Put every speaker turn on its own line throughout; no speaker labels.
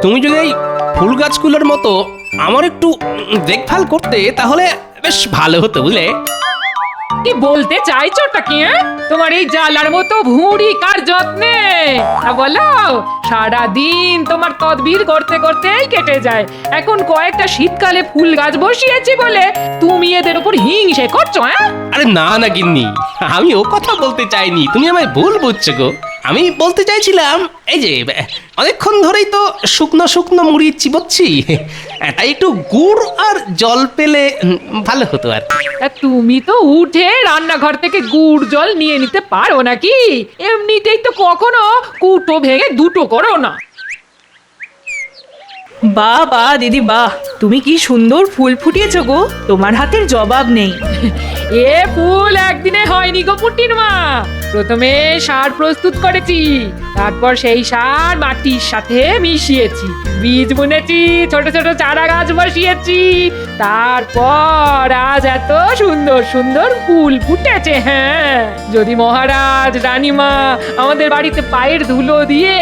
তুমি যদি এই ফুল গাছগুলোর মতো আমার একটু দেখভাল করতে তাহলে বেশ ভালো হতো বুঝলে।
কি বলতে চাইছোটা কি? তোমার এই জ্বালার মতো ভুঁড়ি কার যত্নে? বলো, সারা দিন তোমার তদবির করতে করতেই কেটে যায়। এখন কয়েকটা শীতকালে ফুল গাছ বসিয়েছি বলে তুমি এদের উপর হিংসে করছো?
আরে না না গিন্নি, আমি ও কথা বলতে চাইনি, তুমি আমায় ভুল বুঝছো গো। আমি বলতে চাইছিলাম এই যে অনেকক্ষণ ধরেই তো শুকনো শুকনো মুড়ি চিবোচ্ছি, তাই একটু গুড় আর জল পেলে ভালো হতো আর কি।
তুমি তো উঠে রান্নাঘর থেকে গুড় জল নিয়ে নিতে পারো নাকি? এমনিতেই তো কখনো কুটো ভেঙে দুটো করো না।
বাহ বাহ দিদি বাহ, তুমি কি সুন্দর ফুল ফুটিয়েছো গো, তোমার হাতের জবাব নেই।
এ ফুল একদিনে হয়নি গো পুটির মা। প্রথমে সার প্রস্তুত করেছি, তারপর সেই সার মাটির সাথে মিশিয়েছি, বীজ বুনেছি, ছোট ছোট চারা গাছ বসিয়েছি, তারপর আজ এত সুন্দর সুন্দর ফুল ফুটেছে। হ্যাঁ, যদি মহারাজ রানীমা আমাদের বাড়িতে পায়ের ধুলো দিয়ে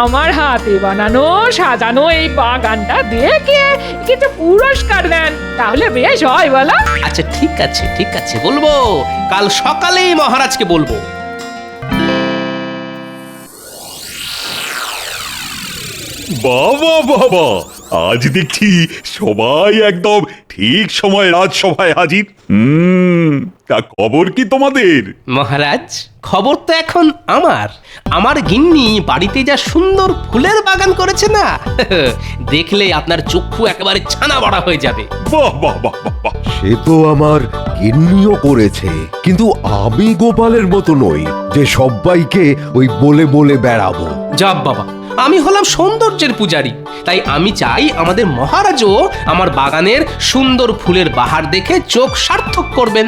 আমার হাতে বানানো সাজানো এই বাগানটা দেখে কিছু পুরস্কার দেন তাহলে বেশ হয় বলো।
আচ্ছা ঠিক আছে ঠিক আছে, বলবো, কাল সকালেই মহারাজকে বলবো।
বাবা বাবা, আজ দেখছি সবাই একদম ঠিক সময় রাজসভায় হাজির। তা খবর কি তোমাদের?
মহারাজ, খবর তো এখন আমার গিন্নি বাড়িতে যা সুন্দর ফুলের বাগান করেছে না, দেখলে আপনার চক্ষু একেবারে ছানা বড়া হয়ে যাবে।
বাহ বাহ বাহ বাহ বাহ।
সে তো আমার গিন্নিও করেছে, কিন্তু আমি গোপালের মতো নই যে সবাইকে ওই বলে বলে বেড়াবো।
যাব বাবা, আমি হলাম সৌন্দর্যের পূজারী, তাই আমি চাই আমাদের মহারাজও আমার বাগানের সুন্দর ফুলের বাহার দেখে চোখ সার্থক করবেন।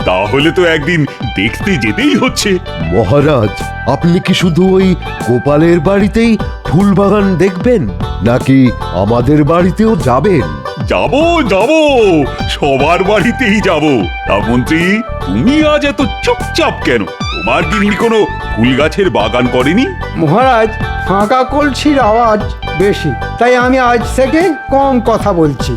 তাহলে তো একদিন দেখতে যেতেই হচ্ছে।
মহারাজ, আপনি কি শুধু ওই গোপালের বাড়িতেই ফুল বাগান দেখবেন, নাকি আমাদের বাড়িতেও যাবেন?
যাব যাব, সবার বাড়িতেই যাব। তা মন্ত্রী, তুমি আজ এত চুপচাপ কেন? তোমার গিন্নি কোনো ফুল গাছের বাগান করেনি?
মহারাজ, ফাঁকা কলসির আওয়াজ বেশি, তাই আমি আজ থেকে কম কথা বলছি।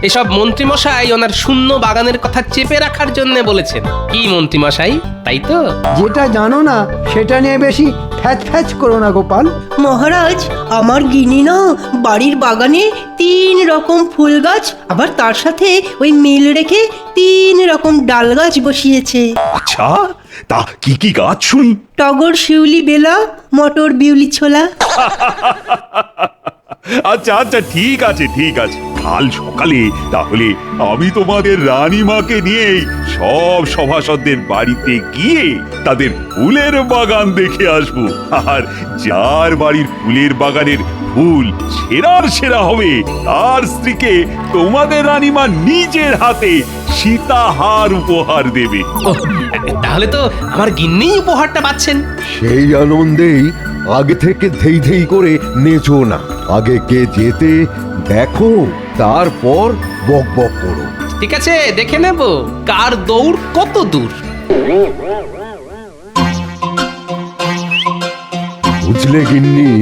এসব মন্ত্রীমশাই ওনার শূন্য বাগানের কথা চেপে রাখার জন্য বলেছেন। কি মন্ত্রীমশাই, তাই তো?
যেটা জানো না সেটা নিয়ে বেশি ফ্যাচ ফ্যাচ করো না গোপাল।
মহারাজ, আমার গিনি না বাড়ির বাগানে 3 রকম ফুল গাছ, আবার তার সাথে ওই মিল রেখে 3 রকম ডাল গাছ বসিয়েছে।
আচ্ছা, তা কি কি গাছ শুনি?
টগর, শিউলি, বেলা, মটর, বিউলি, ছোলা।
আচ্ছা আচ্ছা, ঠিক আছে ঠিক আছে, কাল সকালে তাহলে আমি তোমাদের রানীমাকে নিয়ে সব সভাসদদের বাড়িতে গিয়ে তাদের ফুলের বাগান দেখে আসবো। আর যার বাড়ির ফুলের বাগানের ফুল সেরার সেরা হবে, তার স্ত্রীকে তোমাদের রানীমা নিজের হাতে সীতাহার উপহার দেবে।
তাহলে তো আমার গিন্নি উপহারটা পাচ্ছেন।
সেই আনন্দেই আগে থেকে ধেই ধেই করে নেচো না, আগে কে যেতে দেখো, তারপর বক বক করো।
ঠিক আছে, দেখে নেব কার দৌড় কত দূর।
বুঝলে গিন্নি,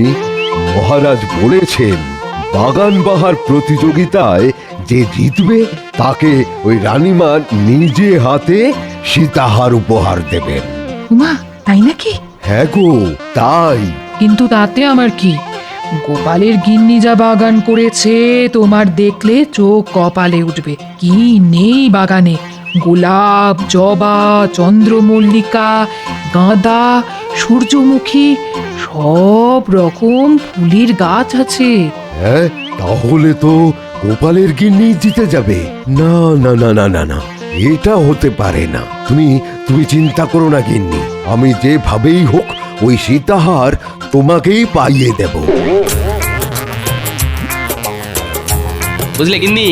মহারাজ বলেছেন বাগান বাহার প্রতিযোগিতায় যে জিতবে তাকে ওই রানীমা নিজে হাতে সীতাহার উপহার দেবেন।
উমা, তাই নাকি?
হ্যাঁ গো, তাই।
কিন্তু তাতে আমার কি? গোপালের গিন্নি যা বাগান করেছে তোমার দেখলে চোখ কপালে উঠবে। কি নেই বাগানে? গোলাপ, জবা, চন্দ্রমল্লিকা, গাঁদা, সূর্যমুখী, সব রকম ফুলের গাছ আছে।
হ্যাঁ, তাহলে তো গোপালের গিন্নি জিতে যাবে। না না না না না না, এটা হতে পারে না। তুমি চিন্তা করো না গিন্নি, আমি যেভাবেই হোক ওই সীতাহার তোমাকেই পাইয়ে দেব।
বুঝলে গিন্নি,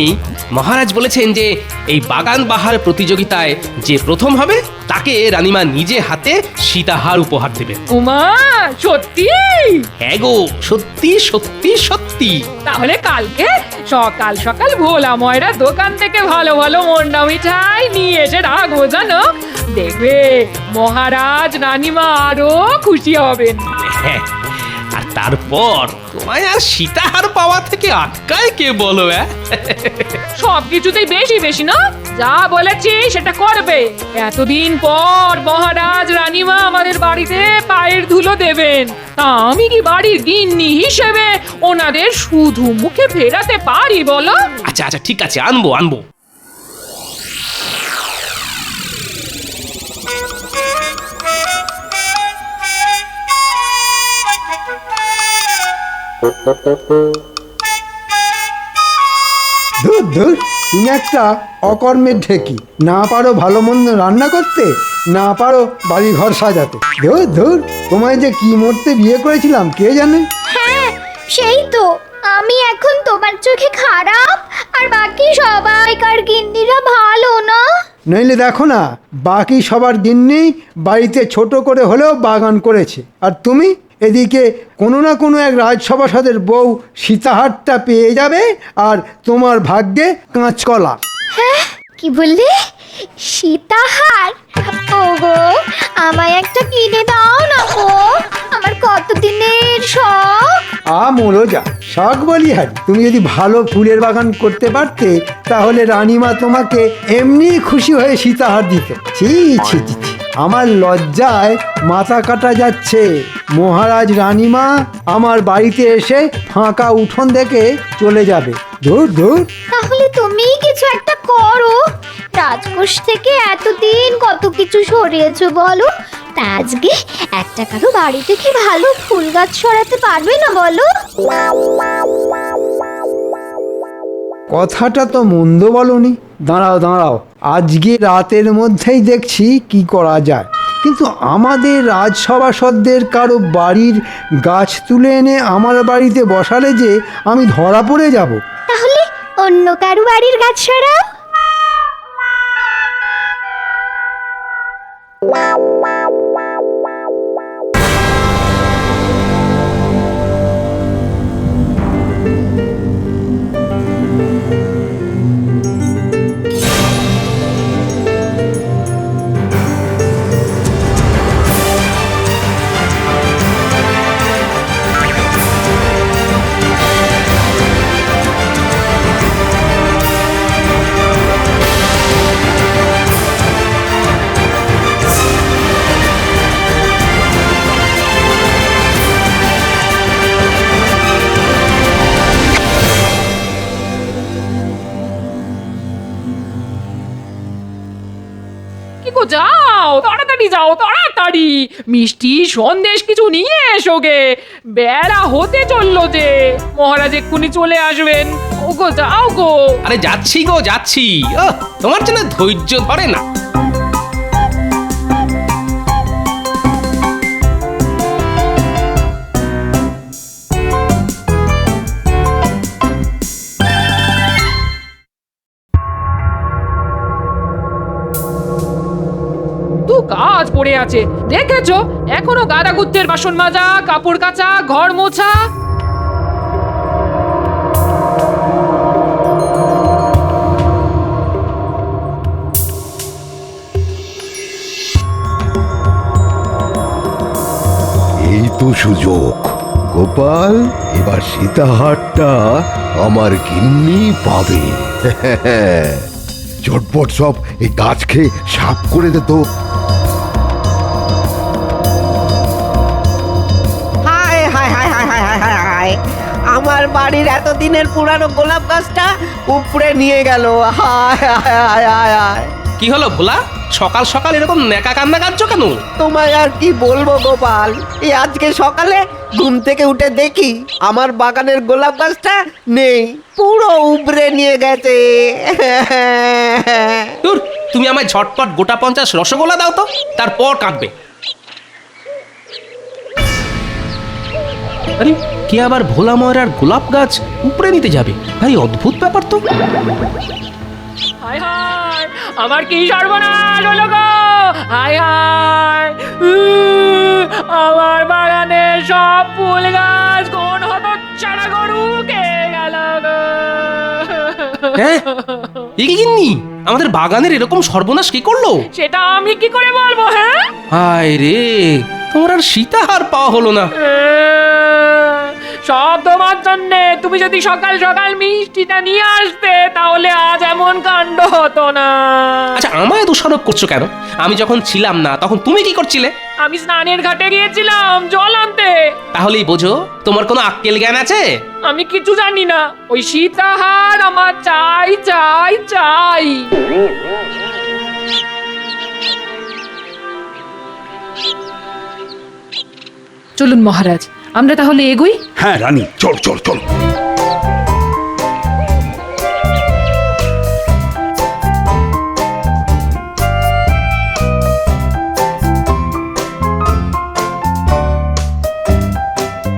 মহারাজ বলেছেন যে এই বাগান বাহার প্রতিযোগিতায় যে প্রথম হবে তাকে রানীমা নিজে হাতে সীতাহার উপহার দেবেন।
উমা, সত্যি?
হ্যাঁ গো, সত্যি সত্যি সত্যি।
তাহলে কালকে সকাল সকাল ভোলা ময়রা দোকান থেকে ভালো ভালো মন্ডা মিঠাই নিয়ে এসে রাখবো, জানো? দেখবে মহারাজ রানীমা আরো খুশি হবেন।
হ্যাঁ, আর তারপর তোমায় আর সীতাহার পাওয়া থেকে আটকায় কে বলো?
সবকিছুতেই বেশি বেশি না, যা বলেছি সেটা করবে। এতদিন পর মহারাজ রানীমা আমাদের বাড়িতে পায়ের ধুলো দেবেন, তা আমি কি বাড়ির গিন্নি হিসেবে ওনাদের শুধু মুখে ফেরাতে পারি বলো?
আচ্ছা আচ্ছা ঠিক আছে, আনবো আনবো।
ধুর ধুর, তুমি একটা অকর্মের ঢেকি। না পারো ভালো মন্দ রান্না করতে, না পারো বাড়ি ঘর সাজাতে। ধুর ধুর, তোমায় যে কি মরতে বিয়ে করেছিলাম কে জানে।
হ্যাঁ সেই তো, আমি এখন তোমার চোখে খারাপ আর বাকি সবাইকার গিন্নিরা ভালো না।
নইলে দেখো না, বাকি সবার গিন্নি বাড়িতে ছোট করে হলেও বাগান করেছে, আর তুমি এদিকে কোনো না কোনো এক রাজসভাসদের বউ সীতাহারটা পেয়ে যাবে, আর তোমার ভাগ্যে কাঁচকলা।
হ্যাঁ কি বললে? সীতাহার? ওগো আমায় একটা কিনে দাও না গো, আমার কতদিনের শখ।
মোলো যা শখ বলি হারি, তুমি যদি ভালো ফুলের বাগান করতে পারতে তাহলে রানীমা তোমাকে এমনি খুশি হয়ে সীতাহার দিত। ছি ছি ছি ছি, আমার লজ্জায় মাথা কাটা যাচ্ছে। মহারাজ রানীমা আমার বাড়িতে এসে ফাঁকা উঠোন দেখে চলে যাবে। ধুর ধুর।
তাহলে তুমি কিছু একটা করো, রাজকোষ থেকে এতদিন কত কিছু সরিয়েছো বলো, তা আজকে একটা কারো বাড়ি থেকে ভালো ফুল গাছ সরাতে পারবে না বলো?
কথাটা তো মন্দ বলনি। দাঁড়াও দাঁড়াও, আজকে রাতের মধ্যেই দেখছি কি করা যায়। কিন্তু আমাদের রাজসভাসদের কারো বাড়ির গাছ তুলে এনে আমার বাড়িতে বসালে যে আমি ধরা পড়ে যাব।
তাহলে অন্য কারো বাড়ির গাছ সরাও।
কি গো, যাও তাড়াতাড়ি যাও, তাড়াতাড়ি মিষ্টি সন্দেশ কিছু নিয়ে এসো গে, বেলা হতে চললো যে, মহারাজ এক্ষুনি চলে আসবেন। ওগো যাও গো।
আরে যাচ্ছি গো যাচ্ছি। তোমার জন্য ধৈর্য ধরে না।
কাজ পড়ে আছে দেখেছো, এখনো গাদা গুত্তের বাসন মাজা, কাপড় কাচা, ঘর মোছা।
এই তো সুযোগ গোপাল, এবার সীতাহারটা আমার গিন্নি পাবে। ঝটপট সব এই গাছ খেয়ে সাফ করে দে তো।
হায় হায় হায় হায় হায় হায় হায় হায়, আমার বাড়ির এতদিনের পুরানো গোলাপ গাছটা উপড়ে নিয়ে গেল। হায় হায় হায় হায় হায়।
কি হলো ভোলা, সকাল সকাল এরকম নেকা কান্না কাঁদছো কেন?
তোমায় আর কি বলবো গোপাল, এই আজকে সকালে ঘুম থেকে উঠে দেখি আমার বাগানের গোলাপ গাছটা নেই, পুরো উপড়ে নিয়ে গেছে।
দূর, তুমি আমায় ঝটপট গোটা 50 রসগোল্লা দাও তো, তারপর কাঁদবে। আরে কে আবার ভোলা ময়রার গোলাপ গাছ উপরে নিতে যাবে? ভাই অদ্ভুত ব্যাপার তো।
হায় হায়, আমার কি সর্বনাশ হলো গো! হায় হায়, আমার বাগানে সব ফুল গাছ কোন হতচ্ছাড়া গরু খেয়ে গেল গো!
হ্যাঁ, এ কি গিন্নি, আমাদের বাগানের এরকম সর্বনাশ কি করলো?
সেটা আমি কি করে বলবো? হ্যাঁ,
হায় রে, তোমার আর সীতাহার পাওয়া হলো না।
সব তোমার জন্যে। তুমি যদি সকাল সকাল মিষ্টিটা নিয়ে আসতে তাহলে আজ এমন কাণ্ড হতো না।
আচ্ছা, আমায় দোষারোপ করছো কেন? আমি যখন ছিলাম না তখন তুমি কি করছিলে?
আমি স্নানের ঘাটে গিয়েছিলাম জল আনতে।
তাহলেই বোঝো তোমার কোনো আক্কেল জ্ঞান আছে?
আমি কিছু জানি না। ওই সীতাহার আমার চাই চাই চাই। চলুন মহারাজ, আমরা তাহলে এগোই।
হ্যাঁ রানী, চল চল চল।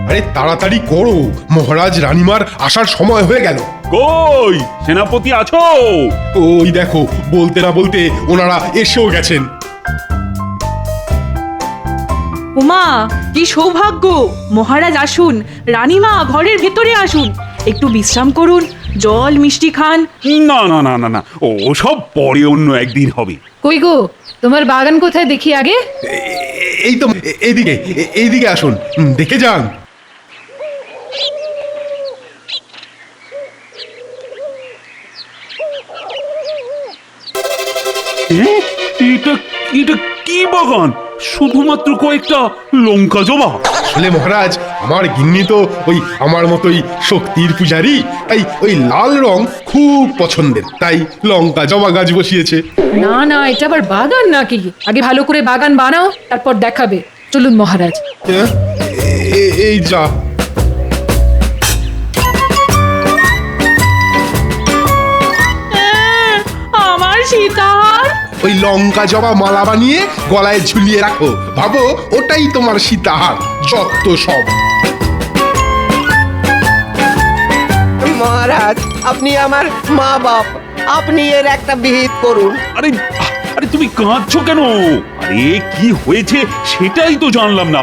আরে তাড়াতাড়ি করো, মহারাজ রানীমার আসার সময় হয়ে গেল।
কই সেনাপতি আছো?
ওই দেখো, বলতে না বলতে ওনারা এসেও গেছেন।
উমা, কি সৌভাগ্য! মহারাজ আসুন, রানীমা ঘরের ভেতরে আসুন, একটু বিশ্রাম করুন, জল মিষ্টি খান।
না না না না না, ও সব পরে অন্য একদিন হবে।
কই গো, তোমার বাগান কোথায় দেখি আগে?
এই তো এইদিকে, এইদিকে আসুন, দেখে যান।
এটা এটা কি বাগান? শুধুমাত্র কয়েকটা লঙ্কা জবা?
আসলে মহারাজ, আমার গিন্নি তো ওই আমার মতোই শক্তির পূজারি, তাই ওই লাল রং খুব পছন্দের, তাই লঙ্কা জবা গাছ বসিয়েছে।
না না, এটা আবার বাগান নাকি? আগে ভালো করে বাগান বানাও, তারপর দেখাবে। চলুন মহারাজ।
এই যা,
আমার সীতাহার।
ওই লঙ্কা জবা মালা বানিয়ে গলায় ঝুলিয়ে রাখো, ভাবো ওটাই তোমার সীতাহার। যত সব।
মহারাজ, আপনি আমার মা বাপ, আপনি এর একটা বিহিত করুন।
আরে আরে তুমি কাঁদছো কেন? আরে কি হয়েছে সেটাই তো জানলাম না।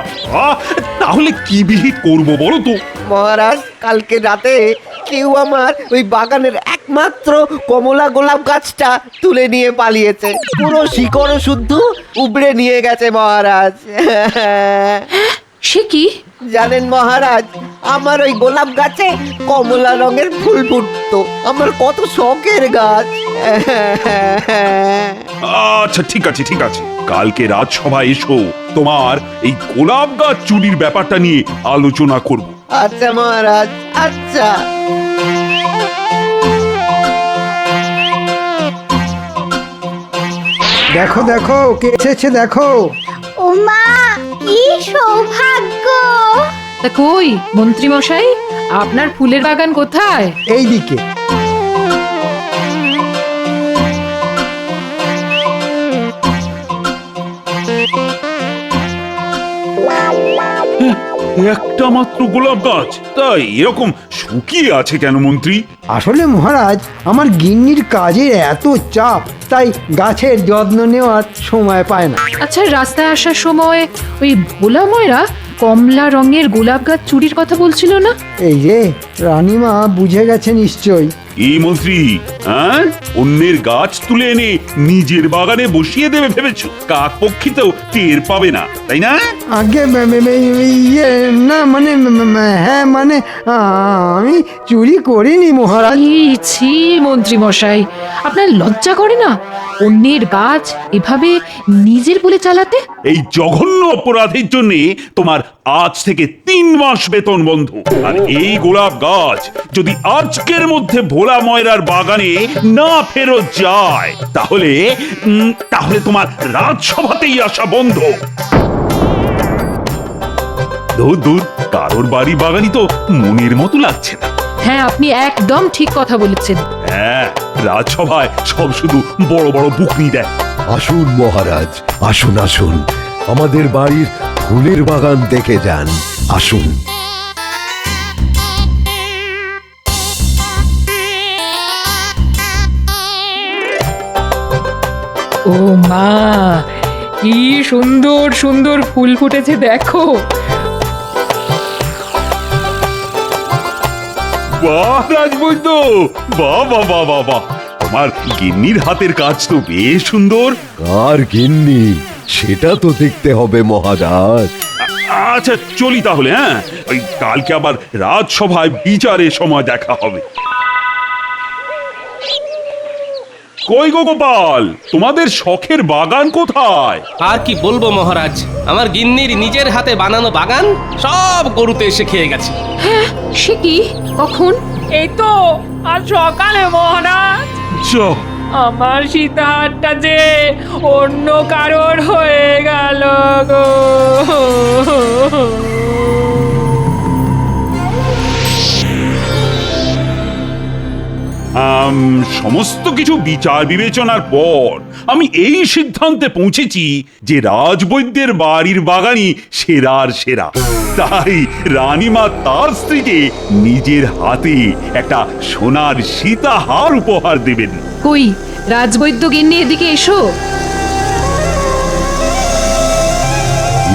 তাহলে কি বিহিত করব বলো তো?
মহারাজ, কালকে রাতে কেউ আমার ওই বাগানের একমাত্র কমলা গোলাপ গাছটা তুলে নিয়ে পালিয়েছে। পুরো শিকড় শুদ্ধ উবড়ে নিয়ে গেছে মহারাজ।
সে কি?
জানেন মহারাজ, আমার ওই গোলাপ গাছে কমলা রঙের ফুল ফুটতো। আমার কত শখের গাছ।
আচ্ছা ঠিক আছে ঠিক আছে, কালকে রাজসভায় এসো, তোমার এই গোলাপ গাছ চুরির ব্যাপারটা নিয়ে আলোচনা করব।
আচ্ছা মহারাজ, আচ্ছা।
দেখো দেখো, কে এসেছে দেখো।
ওমা, কি সৌভাগ্য!
তা কই মন্ত্রী মশাই, আপনার ফুলের বাগান কোথায়?
এইদিকে।
একটা মাত্র গোলাপ গাছ, তাই এরকম শুকিয়ে আছে কেন মন্ত্রী?
আসলে মহারাজ, আমার গিন্নির কাজের এত চাপ, তাই গাছের যত্ন নেওয়ার সময় পায় না।
আচ্ছা, রাস্তায় আসার সময় ওই ভোলা ময়রা কমলা রঙের গোলাপ গাছ চুরির কথা বলছিল না?
এই যে রানীমা বুঝে গেছে নিশ্চয়ই।
এই মন্ত্রী, হ্যাঁ, অন্যের গাছ তুলে এনে নিজের বাগানে বসিয়ে দেবে ভেবেছো? কাক পক্ষী তো টের পাবে না, তাই না?
আগে ইয়ে না, মানে হ্যাঁ, মানে আমি চুরি করিনি মহারাজ।
ছি মন্ত্রী মশাই, আপনার লজ্জা করে না অন্যের গাছ এভাবে নিজের বলে চালাতে?
এই জঘন্য অপরাধের জন্য তোমার আজ থেকে 3 মাস বেতন বন্ধ। আর এই গোলাপ গাছ যদি আজকের মধ্যে ভোলা ময়রার বাগানে না ফেরত যায়, তাহলে তাহলে তোমার রাজসভাতেই আসা বন্ধ। দূর দূর, কারোর বাড়ি বাগানই তো মনের মতো লাগছে না।
হ্যাঁ, আপনি একদম ঠিক কথা বলেছেন।
হ্যাঁ, রাজসভায় সব শুধু বড় বড় বুকনি দেয়।
আসুন মহারাজ, আসুন আসুন, আমাদের বাড়ির ফুলের বাগান দেখে যান, আসুন।
ও মা, কি সুন্দর সুন্দর ফুল ফুটেছে দেখো।
বাহ রাজবৈদ্য, বাহ বাহ বাহ বাহ বাহ, তোমার গিন্নির হাতের কাজ তো বেশ সুন্দর।
কার গিন্নি সেটা তো দেখতে হবে মহারাজ।
আচ্ছা চলি তাহলে, হ্যাঁ? ওই কালকে আবার রাজসভায় বিচারের সময় দেখা হবে। কই গো গোপাল, তোমাদের শখের বাগান কোথায়?
আর কি বলবো মহারাজ, আমার গিন্নির নিজের হাতে বানানো বাগান সব গরুতে এসে খেয়ে গেছে।
হ্যাঁ, সে কি? কখন? এই তো আজ সকালে মহারাজ।
যা,
আমার সীতাহারটা যে অন্য কারোর হয়ে গেল গো।
সমস্ত কিছু বিচার বিবেচনার পর আমি এই সিদ্ধান্তে পৌঁছেছি যে রাজবৈদ্যের বাড়ির বাগানই সেরার সেরা। তাই রানীমা তার স্ত্রীকে নিজের হাতে একটা সোনার সীতাহার উপহার দেবেন।
কই রাজবৈদ্য গিন্নি, এদিকে এসো।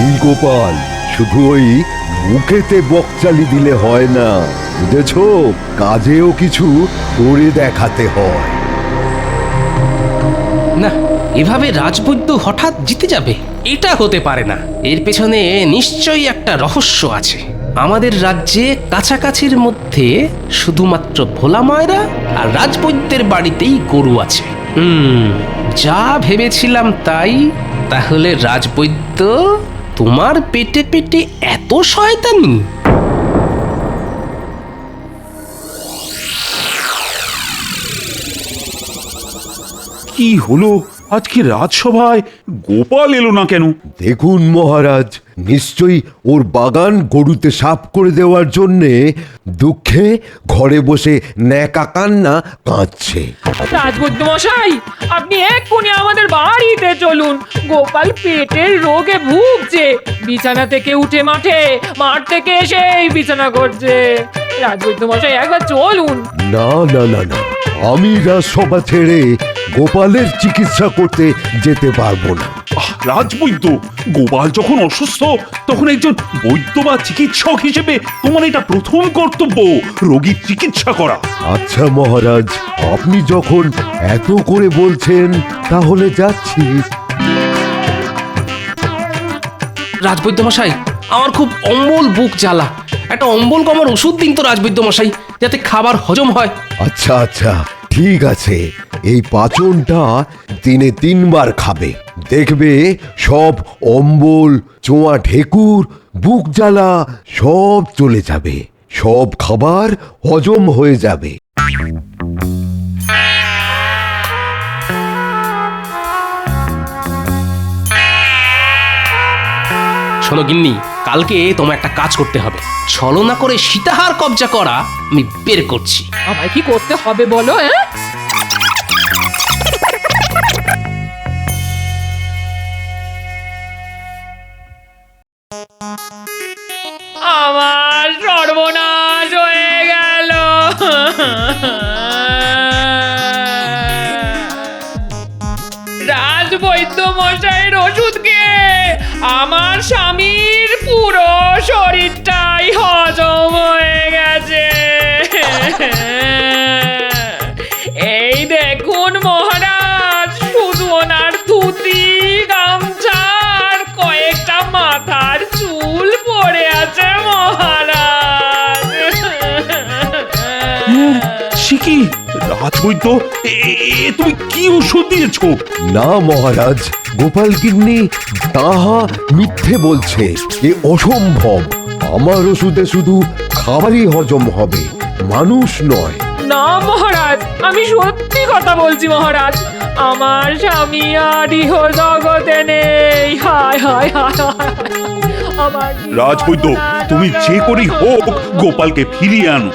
এই গোপাল, শুধু ওই মুখেতে বকচালি দিলে হয় না, বুঝেছো? কাজেও কিছু করে দেখাতে হয়।
না, এভাবে রাজবৈদ্য হঠাৎ জিতে যাবে এটা হতে পারে না। এর পেছনে নিশ্চয়ই একটা রহস্য আছে। আমাদের রাজ্যে কাছাকাছির মধ্যে শুধুমাত্র ভোলা ময়রা আর রাজবৈদ্যের বাড়িতেই গরু আছে। যা ভেবেছিলাম তাই। তাহলে রাজবৈদ্য তোমার পেটে পেটে এত শয়তানি?
কি হলো আজকে রাজসভায় গোপাল এলো না কেন?
দেখুন মহারাজ, নিশ্চয়ই ওর বাগান গরুতে সাফ করে দেওয়ার জন্যে দুঃখে ঘরে বসে ন্যাকা কান্না কাঁদছে।
রাজবৈদ্য মশাই, আপনি এক্ষুনি আমাদের বাড়িতে চলুন। গোপাল পেটের রোগে ভুগছে, বিছানা থেকে উঠে মাঠ থেকে এসেই বিছানা করছে। রাজবৈদ্য মশাই, একবার চলুন।
না না না না, আমি রাজসভা ছেড়ে গোপালের চিকিৎসা করতে যেতে পারবো না।
রাজবৈদ্য, গোপাল যখন অসুস্থ তখন একজন বৈদ্য বা চিকিৎসক হিসেবে তোমার এটা প্রথম কর্তব্য, রোগীর চিকিৎসা করা।
আচ্ছা মহারাজ, আপনি যখন এত করে বলছেন তাহলে যাচ্ছি।
রাজবৈদ্য মশাই, আমার খুব অম্বল বুক জ্বালা, একটা অম্বল কমার ওষুধ দিন তো রাজবৈদ্য মশাই, যাতে খাবার হজম হয়।
আচ্ছা আচ্ছা, ঠিক আছে, এই পাচনটা দিনে 3 বার খাবে, দেখবে সব অম্বল, চোয়া ঢেকুর, বুক জ্বালা সব চলে যাবে, সব খাবার হজম হয়ে যাবে।
শোনো গিন্নি, কালকে তোমার একটা কাজ করতে হবে। ছলনা করে সীতাহার কবজা করা আমি বের করছি।
আমায় কি করতে হবে বলো? আমার সর্বনাশ হয়ে গেল। রাজবৈদ্য মশাইয়ের ওষুধকে আমার স্বামীর পুরো শরীরটাই হজম হয়ে গেছে। এই দেখুন মহারাজ, শুধু ওনার ধুতি, গামছা আর কয়েকটা মাথার চুল পড়ে আছে মহারাজ।
সে কি রাজবৈদ্য, তুমি কি ওষুধ দিয়েছো?
না মহারাজ, গোপাল গিন্নি তাহা মিথ্যে বলছে, এ অসম্ভব। আমার ওষুধে শুধু খাবারই হজম হবে, মানুষ নয়।
না মহারাজ, আমি সত্যি কথা বলছি মহারাজ, আমার স্বামী আর ইহ জগতে নেই। হায় হায় হায় হায়। আমার
রাজবৈদ্য, তুমি যে করেই হোক গোপালকে ফিরিয়ে আনো,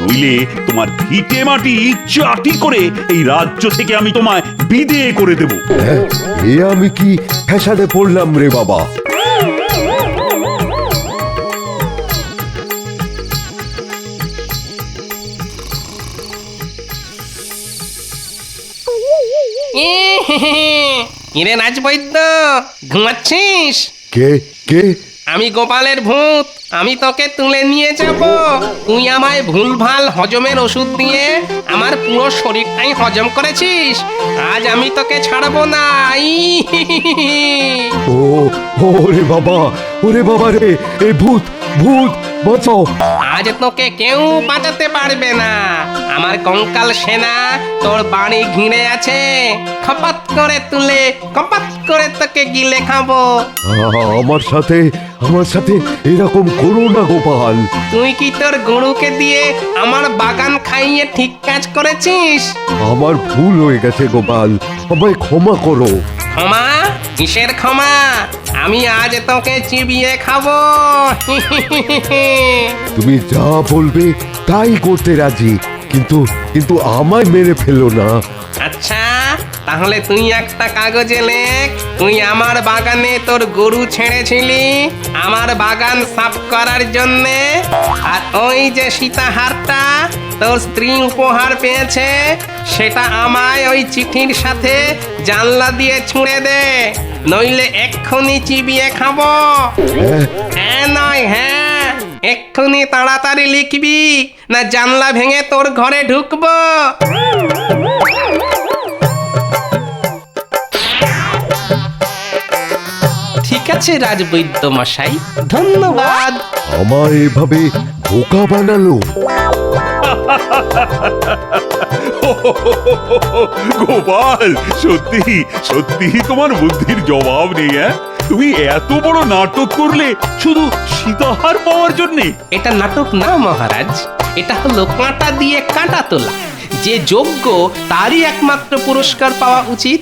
নইলে তোমার ভিটে মাটি চাটি করে এই রাজ্য থেকে আমি তোমায় বিদেয় করে দেব।
হ্যাঁ, এ আমি কি ফ্যাসাদে পড়লাম রে বাবা?
কিরে রাজবৈদ্য, ঘুমাচ্ছিস?
কে কে?
আমি গোপালের ভূত, আমি তোকে তুলে নিয়ে যাব। তুই আমায় ভুলভাল হজমের ওষুধ দিয়ে আমার পুরো শরীরটাই হজম করেছিস। আজ আমি তোকে ছাড়বো না।
ও ওরে বাবা রে, এই ভূত ভূত বাঁচাও।
আজ তোকে কেউ বাঁচাতে পারবে না। আমার কঙ্কাল সেনা তোর বাড়ি ঘিরে আছে। খপাত করে তুলে কপাত করে তোকে গিলে খাবো।
আমার সাথে এরকম করো না গোপাল।
তুই কি তোর গরুকে দিয়ে আমার বাগান খাইয়ে ঠিক কাজ করেছিস?
আমার ভুল হয়ে গেছে গোপাল, আমায় ক্ষমা করো।
ক্ষমা? কিসের ক্ষমা? আমি আজ তোকে চিবিয়ে খাবো।
তুমি যা বলবে তাই করতে রাজি, কিন্তু আমায় মেরে ফেলো না।
আচ্ছা, তাহলে তুই একটা কাগজে লেখ। তুই আমার বাগানে তোর গরু ছেড়েছিলি আমার বাগান সাফ করার জন্যে, আর ওই যে সীতাহারটা তোর স্ত্রী উপহার পেয়েছে সেটা আমায় ওই চিঠির সাথে জানলা দিয়ে ছুঁড়ে দে, নইলে এক্ষুনি চিবিয়ে খাবো। হ্যাঁ নয় হ্যাঁ, এক্ষুনি তাড়াতাড়ি লিখবি, না জানলা ভেঙে তোর ঘরে ঢুকবো। ঠিক আছে রাজবৈদ্য মশাই, ধন্যবাদ।
আমায় এভাবে বোকা বানালো।
গোপাল, সত্যি তোমার বুদ্ধির জবাব নেই। তুমি এত বড় নাটক করলে শুধু সীতাহার পাওয়ার জন্যে?
এটা নাটক না মহারাজ, এটা হলো কাঁটা দিয়ে কাঁটা তোলা। যে যোগ্য তারই একমাত্র পুরস্কার পাওয়া উচিত।